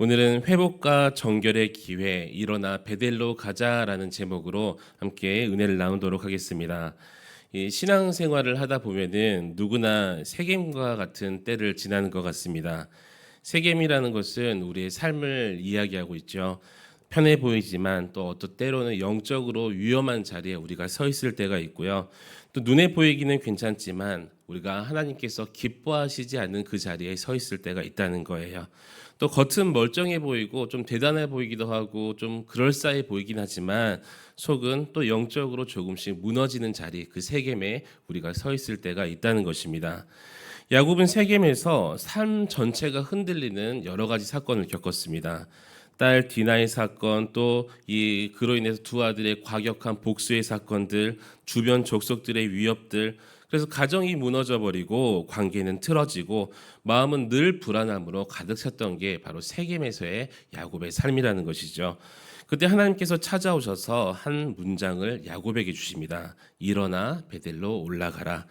오늘은 회복과 정결의 기회, 일어나 베델로 가자라는 제목으로 함께 은혜를 나누도록 하겠습니다. 이 신앙생활을 하다 보면은 누구나 세겜과 같은 때를 지나는 것 같습니다. 세겜이라는 것은 우리의 삶을 이야기하고 있죠. 편해 보이지만 또 어떤 때로는 영적으로 위험한 자리에 우리가 서 있을 때가 있고요. 또 눈에 보이기는 괜찮지만 우리가 하나님께서 기뻐하시지 않는 그 자리에 서 있을 때가 있다는 거예요. 또 겉은 멀쩡해 보이고 좀 대단해 보이기도 하고 좀 그럴싸해 보이긴 하지만 속은 또 영적으로 조금씩 무너지는 자리, 그 세겜에 우리가 서 있을 때가 있다는 것입니다. 야곱은 세겜에서 삶 전체가 흔들리는 여러 가지 사건을 겪었습니다. 딸 디나의 사건, 또 이 그로 인해서 두 아들의 과격한 복수의 사건들, 주변 족속들의 위협들, 그래서 가정이 무너져 버리고 관계는 틀어지고 마음은 늘 불안함으로 가득 찼던 게 바로 세겜에서의 야곱의 삶이라는 것이죠. 그때 하나님께서 찾아오셔서 한 문장을 야곱에게 주십니다. 일어나 베델로 올라가라.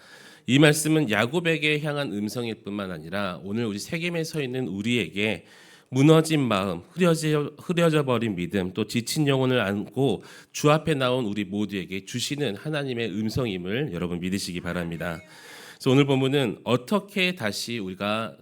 이 말씀은 야곱에게 향한 음성일 뿐만 아니라 오늘 우리 세겜에 서 있는 우리에게 무너진 마음, 흐려져 버린 믿음, 또 지친 영혼을 안고 주 앞에 나온 우리 모두에게 주시는 하나님의 음성임을 여러분 믿으시기 바랍니다. 그래서 오늘 본문은 어떻게 다시 우리가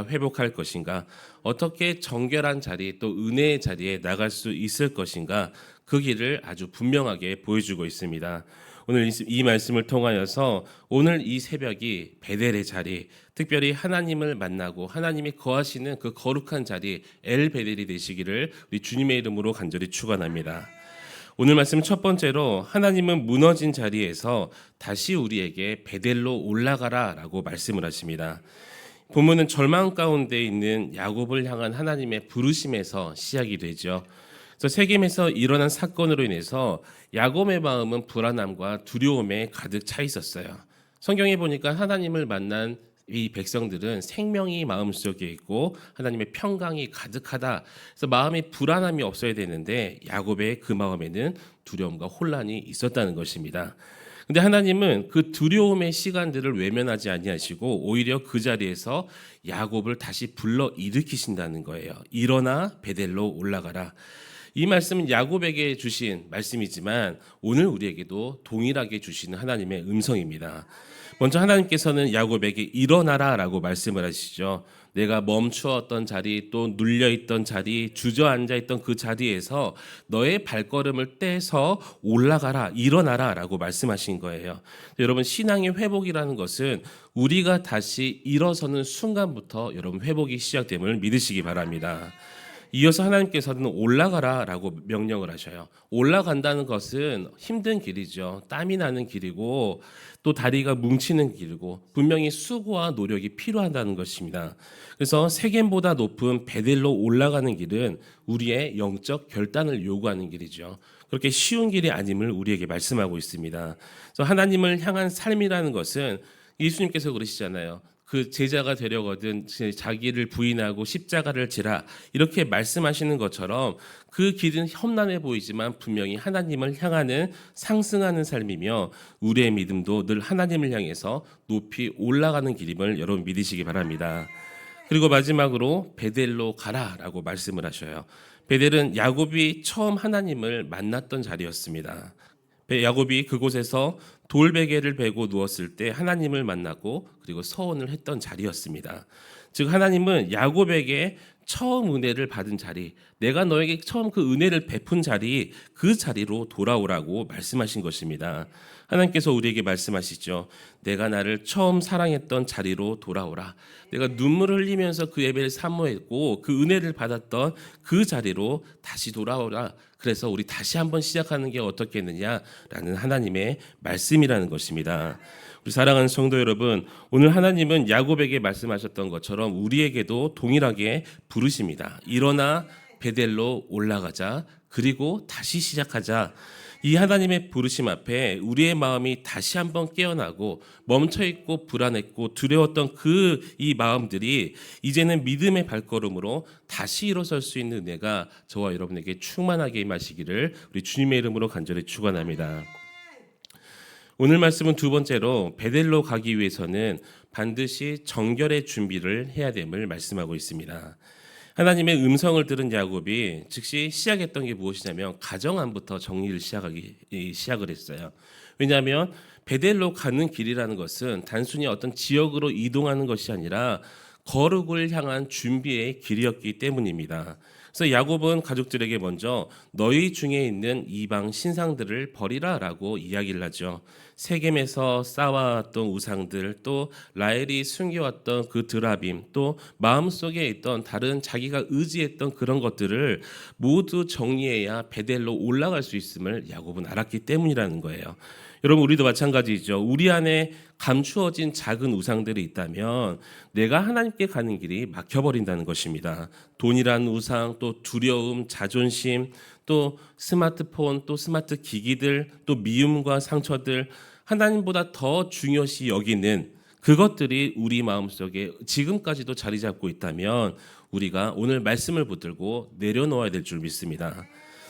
회복할 것인가, 어떻게 정결한 자리 또 은혜의 자리에 나갈 수 있을 것인가, 그 길을 아주 분명하게 보여주고 있습니다. 오늘 이 말씀을 통하여서 오늘 이 새벽이 베델의 자리, 특별히 하나님을 만나고 하나님이 거하시는 그 거룩한 자리 엘 베델이 되시기를 우리 주님의 이름으로 간절히 축원합니다. 오늘 말씀 첫 번째로 하나님은 무너진 자리에서 다시 우리에게 베델로 올라가라라고 말씀을 하십니다. 본문은 절망 가운데 있는 야곱을 향한 하나님의 부르심에서 시작이 되죠. 그래서 세겜에서 일어난 사건으로 인해서 야곱의 마음은 불안함과 두려움에 가득 차 있었어요. 성경에 보니까 하나님을 만난 이 백성들은 생명이 마음속에 있고 하나님의 평강이 가득하다. 그래서 마음이 불안함이 없어야 되는데 야곱의 그 마음에는 두려움과 혼란이 있었다는 것입니다. 근데 하나님은 그 두려움의 시간들을 외면하지 아니하시고 오히려 그 자리에서 야곱을 다시 불러 일으키신다는 거예요. 일어나 베델로 올라가라. 이 말씀은 야곱에게 주신 말씀이지만 오늘 우리에게도 동일하게 주시는 하나님의 음성입니다. 먼저 하나님께서는 야곱에게 일어나라라고 말씀을 하시죠. 내가 멈추었던 자리, 또 눌려있던 자리, 주저앉아있던 그 자리에서 너의 발걸음을 떼서 올라가라, 일어나라라고 말씀하신 거예요. 여러분, 신앙의 회복이라는 것은 우리가 다시 일어서는 순간부터 여러분 회복이 시작됨을 믿으시기 바랍니다. 이어서 하나님께서는 올라가라라고 명령을 하셔요. 올라간다는 것은 힘든 길이죠. 땀이 나는 길이고 또 다리가 뭉치는 길이고 분명히 수고와 노력이 필요하다는 것입니다. 그래서 세겜보다 높은 베델로 올라가는 길은 우리의 영적 결단을 요구하는 길이죠. 그렇게 쉬운 길이 아님을 우리에게 말씀하고 있습니다. 그래서 하나님을 향한 삶이라는 것은 예수님께서 그러시잖아요. 그 제자가 되려거든 자기를 부인하고 십자가를 지라 이렇게 말씀하시는 것처럼 그 길은 험난해 보이지만 분명히 하나님을 향하는 상승하는 삶이며 우리의 믿음도 늘 하나님을 향해서 높이 올라가는 길임을 여러분 믿으시기 바랍니다. 그리고 마지막으로 베델로 가라라고 말씀을 하셔요. 베델은 야곱이 처음 하나님을 만났던 자리였습니다. 야곱이 그곳에서 돌베개를 베고 누웠을 때 하나님을 만나고 그리고 서원을 했던 자리였습니다. 즉 하나님은 야곱에게 처음 은혜를 받은 자리, 내가 너에게 처음 그 은혜를 베푼 자리, 그 자리로 돌아오라고 말씀하신 것입니다. 하나님께서 우리에게 말씀하시죠. 내가 나를 처음 사랑했던 자리로 돌아오라. 내가 눈물을 흘리면서 그 예배를 사모했고 그 은혜를 받았던 그 자리로 다시 돌아오라. 그래서 우리 다시 한번 시작하는 게 어떻겠느냐라는 하나님의 말씀이라는 것입니다. 우리 사랑하는 성도 여러분, 오늘 하나님은 야곱에게 말씀하셨던 것처럼 우리에게도 동일하게 부르십니다. 일어나 베델로 올라가자. 그리고 다시 시작하자. 이 하나님의 부르심 앞에 우리의 마음이 다시 한번 깨어나고 멈춰있고 불안했고 두려웠던 이 마음들이 이제는 믿음의 발걸음으로 다시 일어설 수 있는 은혜가 저와 여러분에게 충만하게 임하시기를 우리 주님의 이름으로 간절히 축원합니다. 오늘 말씀은 두 번째로 베델로 가기 위해서는 반드시 정결의 준비를 해야 됨을 말씀하고 있습니다. 하나님의 음성을 들은 야곱이 즉시 시작했던 게 무엇이냐면 가정 안부터 정리를 시작을 했어요. 왜냐하면 베델로 가는 길이라는 것은 단순히 어떤 지역으로 이동하는 것이 아니라 거룩을 향한 준비의 길이었기 때문입니다. 그래서 야곱은 가족들에게 먼저 너희 중에 있는 이방 신상들을 버리라라고 이야기를 하죠. 세겜에서 쌓아왔던 우상들, 또 라헬이 숨겨왔던 그 드라빔, 또 마음속에 있던 다른 자기가 의지했던 그런 것들을 모두 정리해야 베델로 올라갈 수 있음을 야곱은 알았기 때문이라는 거예요. 여러분, 우리도 마찬가지죠. 우리 안에 감추어진 작은 우상들이 있다면 내가 하나님께 가는 길이 막혀버린다는 것입니다. 돈이라는 우상, 또 두려움, 자존심, 또 스마트폰, 또 스마트 기기들, 또 미움과 상처들, 하나님보다 더 중요시 여기는 그것들이 우리 마음속에 지금까지도 자리 잡고 있다면 우리가 오늘 말씀을 붙들고 내려놓아야 될 줄 믿습니다.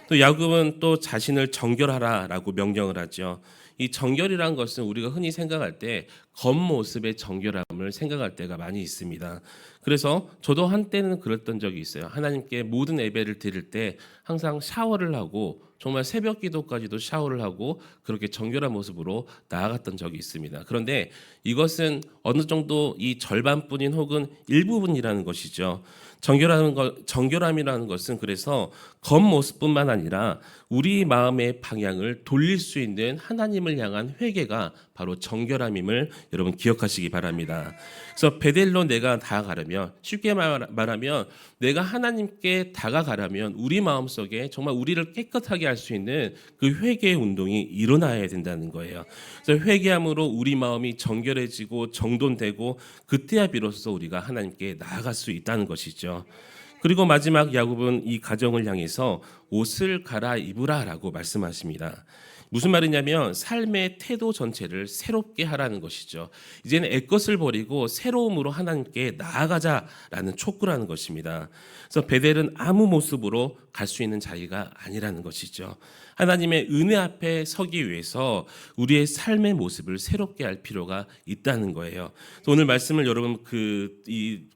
또 야곱은 또 자신을 정결하라라고 명령을 하죠. 이 정결이란 것은 우리가 흔히 생각할 때 겉모습의 정결함을 생각할 때가 많이 있습니다. 그래서 저도 한때는 그랬던 적이 있어요. 하나님께 모든 예배를 드릴 때 항상 샤워를 하고 정말 새벽 기도까지도 샤워를 하고 그렇게 정결한 모습으로 나아갔던 적이 있습니다. 그런데 이것은 어느 정도 이 절반뿐인 혹은 일부분이라는 것이죠. 정결함이라는 것은 그래서 겉모습뿐만 아니라 우리 마음의 방향을 돌릴 수 있는 하나님을 향한 회개가 바로 정결함임을 여러분 기억하시기 바랍니다. 그래서 베델로 내가 다가가려면, 쉽게 말하면 내가 하나님께 다가가려면 우리 마음속에 정말 우리를 깨끗하게 할 수 있는 그 회개의 운동이 일어나야 된다는 거예요. 그래서 회개함으로 우리 마음이 정결해지고 정돈되고 그때야 비로소 우리가 하나님께 나아갈 수 있다는 것이죠. 그리고 마지막 야곱은 이 가정을 향해서 옷을 갈아입으라라고 말씀하십니다. 무슨 말이냐면 삶의 태도 전체를 새롭게 하라는 것이죠. 이제는 옛것을 버리고 새로움으로 하나님께 나아가자라는 촉구라는 것입니다. 그래서 베델은 아무 모습으로 갈 수 있는 자리가 아니라는 것이죠. 하나님의 은혜 앞에 서기 위해서 우리의 삶의 모습을 새롭게 할 필요가 있다는 거예요. 오늘 말씀을 여러분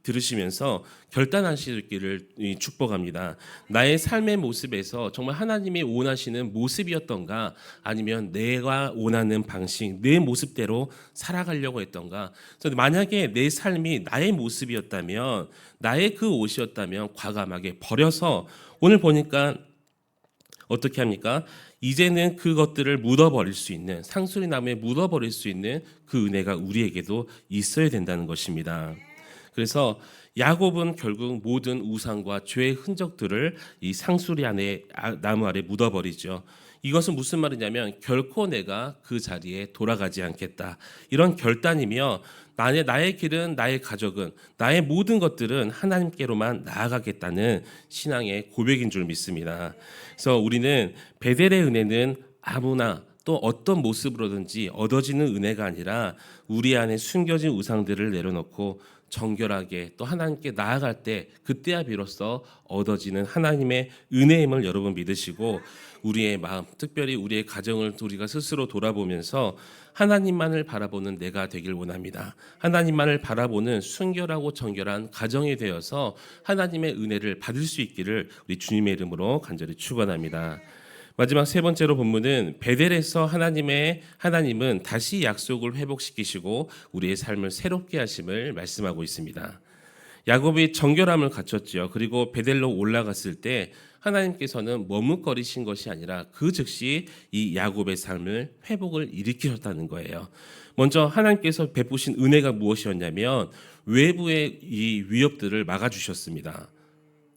들으시면서 결단하시기를 축복합니다. 나의 삶의 모습에서 정말 하나님이 원하시는 모습이었던가, 아니면 내가 원하는 방식, 내 모습대로 살아가려고 했던가. 그래서 만약에 내 삶이 나의 모습이었다면, 나의 그 옷이었다면 과감하게 버려서, 오늘 보니까 어떻게 합니까? 이제는 그것들을 묻어버릴 수 있는, 상수리나무에 묻어버릴 수 있는 그 은혜가 우리에게도 있어야 된다는 것입니다. 그래서 야곱은 결국 모든 우상과 죄의 흔적들을 이 상수리 안에 나무 아래 묻어버리죠. 이것은 무슨 말이냐면 결코 내가 그 자리에 돌아가지 않겠다, 이런 결단이며 나의 길은, 나의 가족은, 나의 모든 것들은 하나님께로만 나아가겠다는 신앙의 고백인 줄 믿습니다. 그래서 우리는 베델의 은혜는 아무나 또 어떤 모습으로든지 얻어지는 은혜가 아니라 우리 안에 숨겨진 우상들을 내려놓고 정결하게 또 하나님께 나아갈 때 그때야 비로소 얻어지는 하나님의 은혜임을 여러분 믿으시고, 우리의 마음, 특별히 우리의 가정을 우리가 스스로 돌아보면서 하나님만을 바라보는 내가 되길 원합니다. 하나님만을 바라보는 순결하고 정결한 가정이 되어서 하나님의 은혜를 받을 수 있기를 우리 주님의 이름으로 간절히 축원합니다. 마지막 세 번째로 본문은 베델에서 하나님은 다시 약속을 회복시키시고 우리의 삶을 새롭게 하심을 말씀하고 있습니다. 야곱이 정결함을 갖췄지요. 그리고 베델로 올라갔을 때 하나님께서는 머뭇거리신 것이 아니라 그 즉시 이 야곱의 삶을 회복을 일으키셨다는 거예요. 먼저 하나님께서 베푸신 은혜가 무엇이었냐면 외부의 이 위협들을 막아주셨습니다.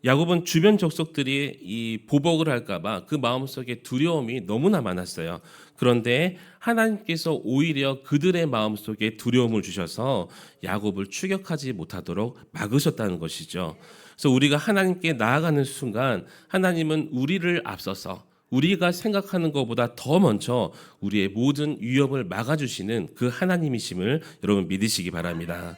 야곱은 주변 족속들이 이 보복을 할까봐 그 마음속에 두려움이 너무나 많았어요. 그런데 하나님께서 오히려 그들의 마음속에 두려움을 주셔서 야곱을 추격하지 못하도록 막으셨다는 것이죠. 그래서 우리가 하나님께 나아가는 순간 하나님은 우리를 앞서서 우리가 생각하는 것보다 더 먼저 우리의 모든 위협을 막아주시는 그 하나님이심을 여러분 믿으시기 바랍니다.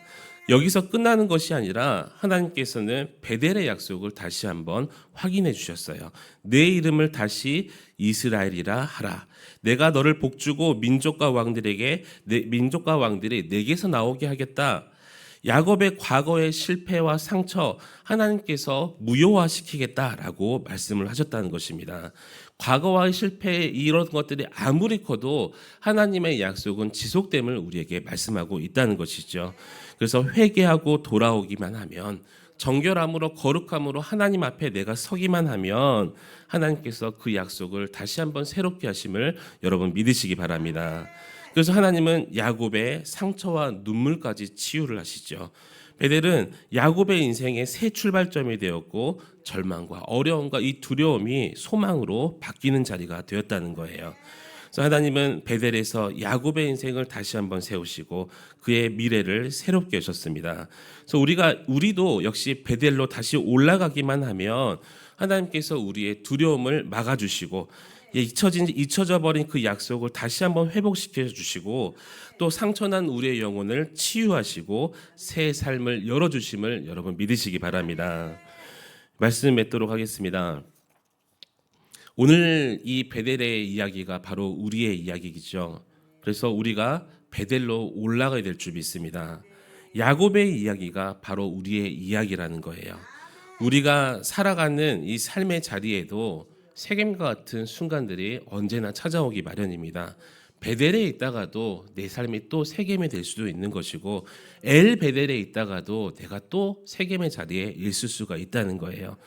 여기서 끝나는 것이 아니라 하나님께서는 베델의 약속을 다시 한번 확인해 주셨어요. 내 이름을 다시 이스라엘이라 하라. 내가 너를 복주고 민족과 왕들이 내게서 나오게 하겠다. 야곱의 과거의 실패와 상처 하나님께서 무효화시키겠다라고 말씀을 하셨다는 것입니다. 과거와의 실패 이런 것들이 아무리 커도 하나님의 약속은 지속됨을 우리에게 말씀하고 있다는 것이죠. 그래서 회개하고 돌아오기만 하면, 정결함으로 거룩함으로 하나님 앞에 내가 서기만 하면 하나님께서 그 약속을 다시 한번 새롭게 하심을 여러분 믿으시기 바랍니다. 그래서 하나님은 야곱의 상처와 눈물까지 치유를 하시죠. 베델은 야곱의 인생의 새 출발점이 되었고, 절망과 어려움과 이 두려움이 소망으로 바뀌는 자리가 되었다는 거예요. 그래서 하나님은 베델에서 야곱의 인생을 다시 한번 세우시고 그의 미래를 새롭게 하셨습니다. 그래서 우리도 역시 베델로 다시 올라가기만 하면 하나님께서 우리의 두려움을 막아주시고, 잊혀져 버린 그 약속을 다시 한번 회복시켜 주시고, 또 상처난 우리의 영혼을 치유하시고 새 삶을 열어주심을 여러분 믿으시기 바랍니다. 말씀 맺도록 하겠습니다. 오늘 이 베델의 이야기가 바로 우리의 이야기이죠. 그래서 우리가 베델로 올라가야 될 줄 믿습니다. 야곱의 이야기가 바로 우리의 이야기라는 거예요. 우리가 살아가는 이 삶의 자리에도 세겜과 같은 순간들이 언제나 찾아오기 마련입니다. 베델에 있다가도 내 삶이 또 세겜이 될 수도 있는 것이고, 엘 베델에 있다가도 내가 또 세겜의 자리에 있을 수가 있다는 거예요.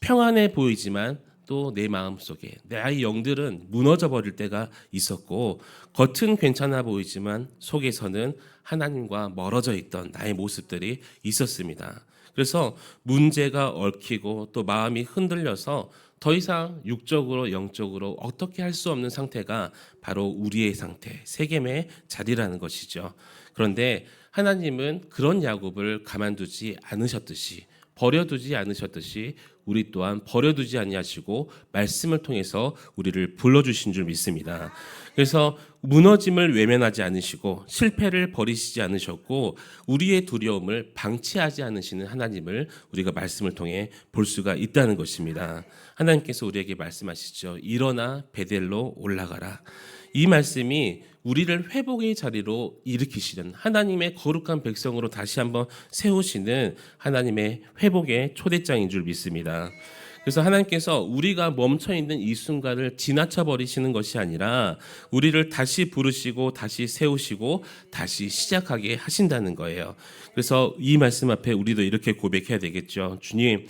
평안해 보이지만 또 내 마음속에 내 아이 영들은 무너져 버릴 때가 있었고, 겉은 괜찮아 보이지만 속에서는 하나님과 멀어져 있던 나의 모습들이 있었습니다. 그래서 문제가 얽히고 또 마음이 흔들려서 더 이상 육적으로 영적으로 어떻게 할 수 없는 상태가 바로 우리의 상태, 세겜의 자리라는 것이죠. 그런데 하나님은 그런 야곱을 가만두지 않으셨듯이, 버려두지 않으셨듯이 우리 또한 버려두지 아니하시고 말씀을 통해서 우리를 불러주신 줄 믿습니다. 그래서 무너짐을 외면하지 않으시고 실패를 버리시지 않으셨고 우리의 두려움을 방치하지 않으시는 하나님을 우리가 말씀을 통해 볼 수가 있다는 것입니다. 하나님께서 우리에게 말씀하시죠. 일어나 베델로 올라가라. 이 말씀이 우리를 회복의 자리로 일으키시는, 하나님의 거룩한 백성으로 다시 한번 세우시는 하나님의 회복의 초대장인 줄 믿습니다. 그래서 하나님께서 우리가 멈춰있는 이 순간을 지나쳐 버리시는 것이 아니라 우리를 다시 부르시고 다시 세우시고 다시 시작하게 하신다는 거예요. 그래서 이 말씀 앞에 우리도 이렇게 고백해야 되겠죠. 주님,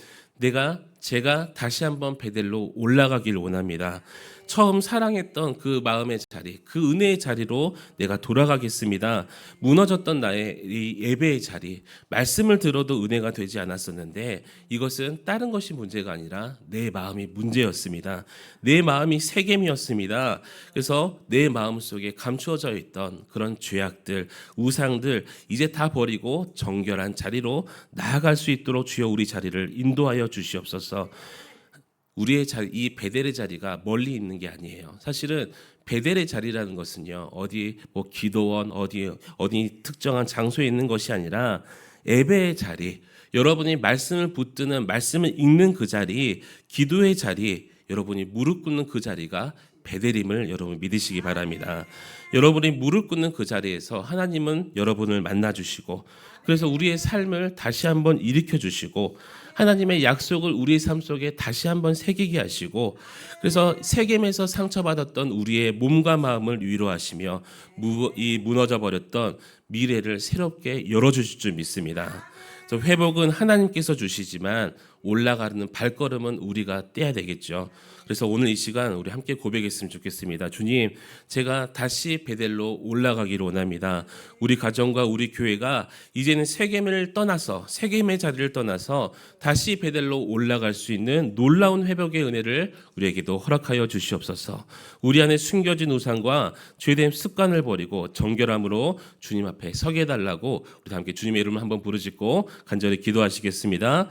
제가 다시 한번 베델로 올라가길 원합니다. 처음 사랑했던 그 마음의 자리, 그 은혜의 자리로 내가 돌아가겠습니다. 무너졌던 나의 이 예배의 자리, 말씀을 들어도 은혜가 되지 않았었는데 이것은 다른 것이 문제가 아니라 내 마음이 문제였습니다. 내 마음이 세겜이었습니다. 그래서 내 마음속에 감추어져 있던 그런 죄악들, 우상들 이제 다 버리고 정결한 자리로 나아갈 수 있도록 주여 우리 자리를 인도하여 주시옵소서. 우리의 자리, 이 베델의 자리가 멀리 있는 게 아니에요. 사실은 베델의 자리라는 것은요, 어디 뭐 기도원, 어디 특정한 장소에 있는 것이 아니라 예배의 자리, 여러분이 말씀을 붙드는, 말씀을 읽는 그 자리, 기도의 자리, 여러분이 무릎 꿇는 그 자리가 베델임을 여러분 믿으시기 바랍니다. 여러분이 무릎 꿇는 그 자리에서 하나님은 여러분을 만나주시고, 그래서 우리의 삶을 다시 한번 일으켜 주시고 하나님의 약속을 우리의 삶 속에 다시 한번 새기게 하시고, 그래서 세겜에서 상처받았던 우리의 몸과 마음을 위로하시며 이 무너져 버렸던 미래를 새롭게 열어주실 줄 믿습니다. 그래서 회복은 하나님께서 주시지만 올라가는 발걸음은 우리가 떼야 되겠죠. 그래서 오늘 이 시간 우리 함께 고백했으면 좋겠습니다. 주님, 제가 다시 베델로 올라가기를 원합니다. 우리 가정과 우리 교회가 이제는 세겜의 자리를 떠나서 다시 베델로 올라갈 수 있는 놀라운 회복의 은혜를 우리에게도 허락하여 주시옵소서. 우리 안에 숨겨진 우상과 죄된 습관을 버리고 정결함으로 주님 앞에 서게 해달라고 우리 함께 주님의 이름을 한번 부르짖고 간절히 기도하시겠습니다.